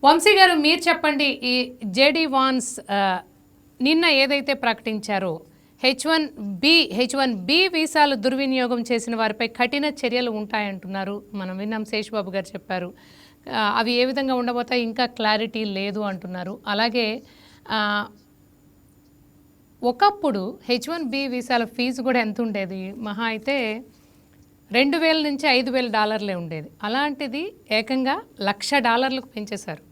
వంశీ గారు మీరు చెప్పండి, ఈ జేడీ వాన్స్ నిన్న ఏదైతే ప్రకటించారో హెచ్ వన్ బి వీసాలు దుర్వినియోగం చేసిన వారిపై కఠిన చర్యలు ఉంటాయంటున్నారు. మనం విన్నాం, శేషబాబు గారు చెప్పారు. అవి ఏ విధంగా ఉండబోతాయి ఇంకా క్లారిటీ లేదు అంటున్నారు. అలాగే ఒకప్పుడు హెచ్1బి వీసాల ఫీజు కూడా ఎంత ఉండేది? మహా అయితే $2,000 నుంచి $5,000 ఉండేది. అలాంటిది ఏకంగా $1,00,000 పెంచేశారు.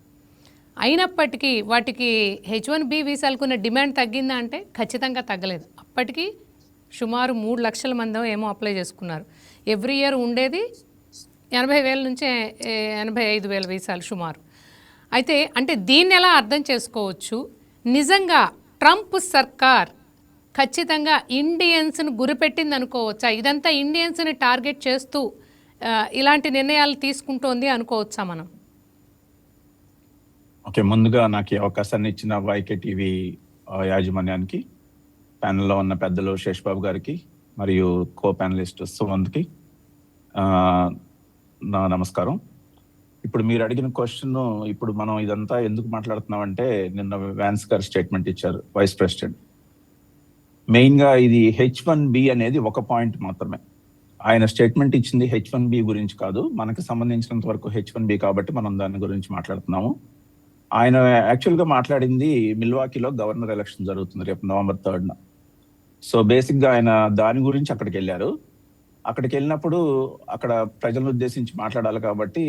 అయినప్పటికీ వాటికి హెచ్1బి వీసాలకు ఉన్న డిమాండ్ తగ్గిందా అంటే ఖచ్చితంగా తగ్గలేదు. అప్పటికి సుమారు 3 లక్షల మంది ఏమో అప్లై చేసుకున్నారు. ఎవ్రీ ఇయర్ ఉండేది 80,000 నుంచి 85,000 వీసాలు సుమారు. అయితే అంటే దీన్ని ఎలా అర్థం చేసుకోవచ్చు? నిజంగా ట్రంప్ సర్కార్ ఖచ్చితంగా ఇండియన్స్ను గురిపెట్టింది అనుకోవచ్చా? ఇదంతా ఇండియన్స్ని టార్గెట్ చేస్తూ ఇలాంటి నిర్ణయాలు తీసుకుంటోంది అనుకోవచ్చా మనం? ఓకే, ముందుగా నాకు ఈ అవకాశాన్ని ఇచ్చిన వైకే టీవీ యాజమాన్యానికి, ప్యానెల్లో ఉన్న పెద్దలు శేషబాబు గారికి మరియు కో ప్యానలిస్ట్ సుమంత్కి నా నమస్కారం. ఇప్పుడు మీరు అడిగిన క్వశ్చన్, ఇప్పుడు మనం ఇదంతా ఎందుకు మాట్లాడుతున్నామంటే, నిన్న వ్యాన్స్ గారు స్టేట్మెంట్ ఇచ్చారు, వైస్ ప్రెసిడెంట్. మెయిన్గా ఇది H1B అనేది ఒక పాయింట్ మాత్రమే. ఆయన స్టేట్మెంట్ ఇచ్చింది H1B గురించి కాదు, మనకు సంబంధించినంత వరకు H1B కాబట్టి మనం దాని గురించి మాట్లాడుతున్నాము. ఆయన యాక్చువల్గా మాట్లాడింది మిల్వాకీలో గవర్నర్ ఎలక్షన్ జరుగుతుంది రేపు November 3న. సో బేసిక్గా ఆయన దాని గురించి అక్కడికి వెళ్ళారు. అక్కడికి వెళ్ళినప్పుడు అక్కడ ప్రజలను ఉద్దేశించి మాట్లాడాలి కాబట్టి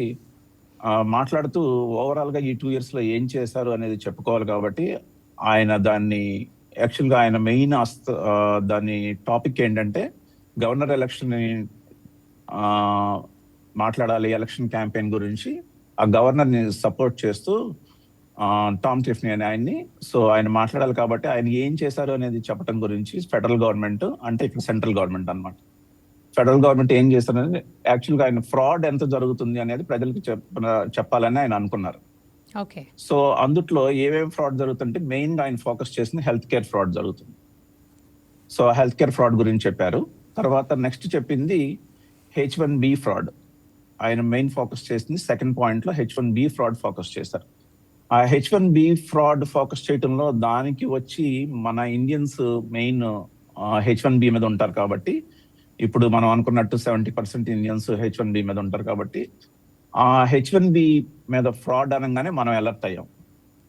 మాట్లాడుతూ ఓవరాల్గా ఈ 2 yearsలో ఏం చేశారు అనేది చెప్పుకోవాలి కాబట్టి ఆయన దాన్ని యాక్చువల్గా ఆయన మెయిన్ దాని టాపిక్ ఏంటంటే గవర్నర్ ఎలక్షన్ మాట్లాడాలి, ఎలక్షన్ క్యాంపెయిన్ గురించి. ఆ గవర్నర్ని సపోర్ట్ చేస్తూ టామ్ టిఫనీ అనే ఆయన్ని, సో ఆయన మాట్లాడాలి కాబట్టి ఆయన ఏం చేశారు అనేది చెప్పడం గురించి ఫెడరల్ గవర్నమెంట్, అంటే ఇక్కడ సెంట్రల్ గవర్నమెంట్ అన్నమాట, ఫెడరల్ గవర్నమెంట్ ఏం చేస్తారు అనేది యాక్చువల్గా ఆయన ఫ్రాడ్ ఎంత జరుగుతుంది అనేది ప్రజలకు చెప్పాలని ఆయన అనుకున్నారు. సో అందుట్లో ఏమేమి ఫ్రాడ్ జరుగుతుంటే మెయిన్ గా ఆయన ఫోకస్ చేసింది హెల్త్ కేర్ ఫ్రాడ్ జరుగుతుంది. సో హెల్త్ కేర్ ఫ్రాడ్ గురించి చెప్పారు. తర్వాత నెక్స్ట్ చెప్పింది H1B ఫ్రాడ్. ఆయన మెయిన్ ఫోకస్ చేసింది సెకండ్ పాయింట్ లో H1B ఫ్రాడ్ ఫోకస్ చేశారు. ఆ H1B ఫ్రాడ్ ఫోకస్ చేయటంలో దానికి వచ్చి మన ఇండియన్స్ మెయిన్ H1B మీద ఉంటారు కాబట్టి, ఇప్పుడు మనం అనుకున్నట్టు 70% ఇండియన్స్ H1B మీద ఉంటారు కాబట్టి ఆ H1B మీద ఫ్రాడ్ అనగానే మనం అలర్ట్ అయ్యాం.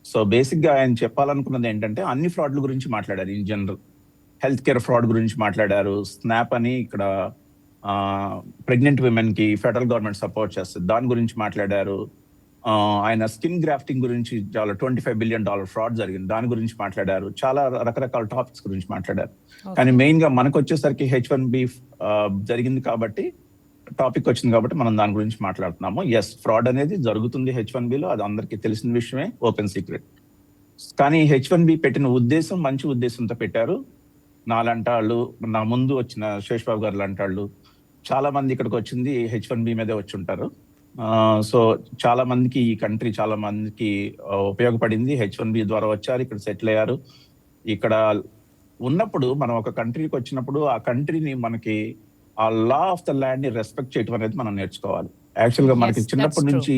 సో బేసిక్ గా ఆయన చెప్పాలనుకున్నది ఏంటంటే అన్ని ఫ్రాడ్ల గురించి మాట్లాడారు. In general health care fraud గురించి మాట్లాడారు. స్నాప్ అని ఇక్కడ ప్రెగ్నెంట్ విమెన్ కి ఫెడరల్ గవర్నమెంట్ సపోర్ట్ చేస్తుంది, దాని గురించి మాట్లాడారు. ఆయన స్కిన్ గ్రాఫ్టింగ్ గురించి చాలా $25 billion ఫ్రాడ్ జరిగింది, దాని గురించి మాట్లాడారు. చాలా రకరకాల టాపిక్స్ గురించి మాట్లాడారు. కానీ మెయిన్ గా మనకు వచ్చేసరికి H1B జరిగింది కాబట్టి, టాపిక్ వచ్చింది కాబట్టి మనం దాని గురించి మాట్లాడుతున్నాము. ఎస్, ఫ్రాడ్ అనేది జరుగుతుంది H1Bలో, అది అందరికీ తెలిసిన విషయమే, ఓపెన్ సీక్రెట్. కానీ H1B పెట్టిన ఉద్దేశం మంచి ఉద్దేశంతో పెట్టారు. నాలాంటి వాళ్ళు, నా ముందు వచ్చిన శేషబాబు గారు లాంటి వాళ్ళు చాలా మంది ఇక్కడికి వచ్చింది H1B మీదే వచ్చి ఉంటారు. సో చాలా మందికి ఈ కంట్రీ చాలా మందికి ఉపయోగపడింది. H1B ద్వారా వచ్చారు, ఇక్కడ సెటిల్ అయ్యారు. ఇక్కడ ఉన్నప్పుడు మనం ఒక కంట్రీకి వచ్చినప్పుడు ఆ కంట్రీని మనకి ఆ లా ఆఫ్ ద ల్యాండ్ ని రెస్పెక్ట్ చేయటం అనేది మనం నేర్చుకోవాలి. యాక్చువల్ గా మనకి చిన్నప్పటి నుంచి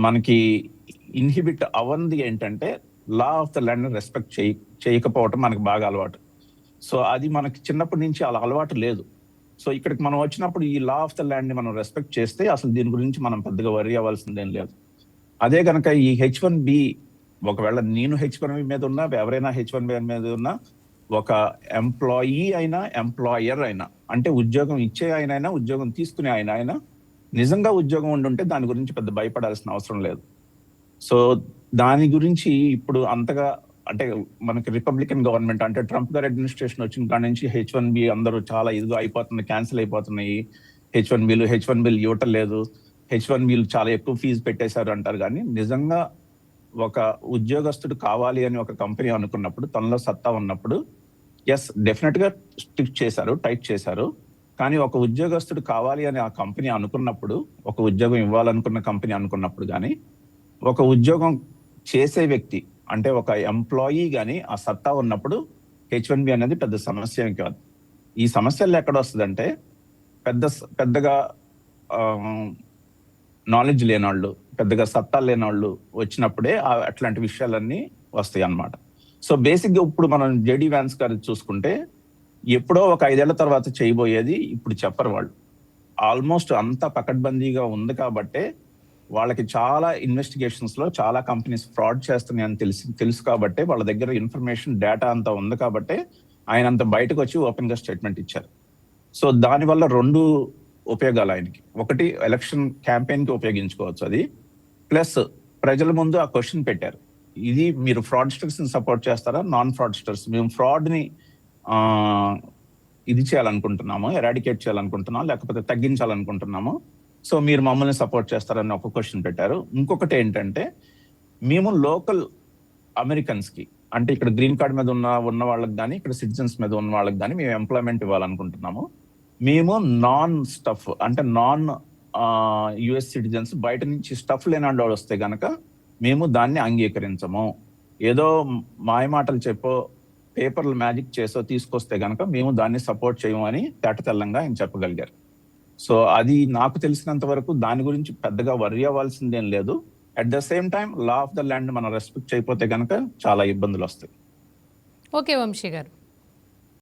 మనకి ఇన్హిబిట్ అవ్వంది ఏంటంటే లా ఆఫ్ ద ల్యాండ్ ని రెస్పెక్ట్ చేయకపోవటం మనకి బాగా అలవాటు. సో అది మనకి చిన్నప్పటి నుంచి అలా అలవాటు లేదు. సో ఇక్కడికి మనం వచ్చినప్పుడు ఈ లా ఆఫ్ ద ల్యాండ్ ని మనం రెస్పెక్ట్ చేస్తే అసలు దీని గురించి మనం పెద్దగా వరి అవ్వాల్సిందేం లేదు. అదే కనుక ఈ H1B, ఒకవేళ నేను H1B మీద ఉన్నా, ఎవరైనా H1B మీద ఉన్నా, ఒక ఎంప్లాయీ అయినా ఎంప్లాయర్ అయినా, అంటే ఉద్యోగం ఇచ్చే ఆయన, ఉద్యోగం తీసుకునే ఆయన నిజంగా ఉద్యోగం ఉండుంటే దాని గురించి పెద్ద భయపడాల్సిన అవసరం లేదు. సో దాని గురించి ఇప్పుడు అంతగా, అంటే మనకి రిపబ్లికన్ గవర్నమెంట్, అంటే ట్రంప్ గారి అడ్మినిస్ట్రేషన్ వచ్చిన కాడి నుంచి H1B అందరూ చాలా ఇదిగా అయిపోతుంది, క్యాన్సిల్ అయిపోతున్నాయి. H1Bలు ఇవ్వటం లేదు, H1Bలు చాలా ఎక్కువ ఫీజు పెట్టేశారు అంటారు. కానీ నిజంగా ఒక ఉద్యోగస్తుడు కావాలి అని ఒక కంపెనీ అనుకున్నప్పుడు, తనలో సత్తా ఉన్నప్పుడు, ఎస్ డెఫినెట్ గా స్ట్రిక్ట్ చేశారు, టైట్ చేశారు. కానీ ఒక ఉద్యోగస్తుడు కావాలి అని ఆ కంపెనీ అనుకున్నప్పుడు, ఒక ఉద్యోగం ఇవ్వాలనుకున్న కంపెనీ అనుకున్నప్పుడు, కానీ ఒక ఉద్యోగం చేసే వ్యక్తి, అంటే ఒక ఎంప్లాయీ కానీ ఆ సత్తా ఉన్నప్పుడు H1B అనేది పెద్ద సమస్య ఏమి కాదు. ఈ సమస్యల్లో ఎక్కడ వస్తుందంటే పెద్దగా నాలెడ్జ్ లేని వాళ్ళు, పెద్దగా సత్తా లేని వాళ్ళు వచ్చినప్పుడే అట్లాంటి విషయాలన్నీ వస్తాయి అన్నమాట. సో బేసిక్గా ఇప్పుడు మనం జేడీ వ్యాన్స్ గారు చూసుకుంటే ఎప్పుడో ఒక 5 ఏళ్ల తర్వాత చేయబోయేది ఇప్పుడు చెప్పరు వాళ్ళు. ఆల్మోస్ట్ అంతా పకడ్బందీగా ఉంది కాబట్టే వాళ్ళకి చాలా ఇన్వెస్టిగేషన్స్ లో చాలా కంపెనీస్ ఫ్రాడ్ చేస్తున్నాయని తెలుసు కాబట్టే వాళ్ళ దగ్గర ఇన్ఫర్మేషన్ డేటా అంతా ఉంది కాబట్టే ఆయన అంత బయటకు వచ్చి ఓపెన్ గా స్టేట్మెంట్ ఇచ్చారు. సో దానివల్ల 2 ఉపయోగాలు ఆయనకి. ఒకటి, ఎలక్షన్ క్యాంపెయిన్ కి ఉపయోగించుకోవచ్చు అది, ప్లస్ ప్రజల ముందు ఆ క్వశ్చన్ పెట్టారు, ఇది మీరు ఫ్రాడ్స్టర్స్ ని సపోర్ట్ చేస్తారా, నాన్ ఫ్రాడ్స్టర్స్, మేము ఫ్రాడ్ ని ఇది చేయాలనుకుంటున్నాము, ఎరాడికేట్ చేయాలనుకుంటున్నాము, లేకపోతే తగ్గించాలనుకుంటున్నాము, సో మీరు మమ్మల్ని సపోర్ట్ చేస్తారని ఒక క్వశ్చన్ పెట్టారు. ఇంకొకటి ఏంటంటే, మేము లోకల్ అమెరికన్స్ కి, అంటే ఇక్కడ గ్రీన్ కార్డ్ మీద ఉన్న వాళ్ళకి కానీ, ఇక్కడ సిటిజన్స్ మీద ఉన్న వాళ్ళకి కానీ మేము ఎంప్లాయ్మెంట్ ఇవ్వాలనుకుంటున్నాము. మేము నాన్ యుఎస్ సిటిజన్స్ బయట నుంచి స్టఫ్ లేని వాళ్ళు వస్తే గనక మేము దాన్ని అంగీకరించము. ఏదో మాయమాటలు చెప్పో పేపర్లు మ్యాజిక్ చేసో తీసుకొస్తే గనక మేము దాన్ని సపోర్ట్ చేయము అని తేటతెల్లంగా ఆయన చెప్పగలిగారు. సో అది నాకు తెలిసినంత వరకు దాని గురించి పెద్దగా వర్రీ అవ్వాల్సిందేం లేదు. At the same time law of the land మనం రెస్పెక్ట్ చేయకపోతే గనక చాలా ఇబ్బందులు వస్తాయి. ఓకే వంశీ గారు.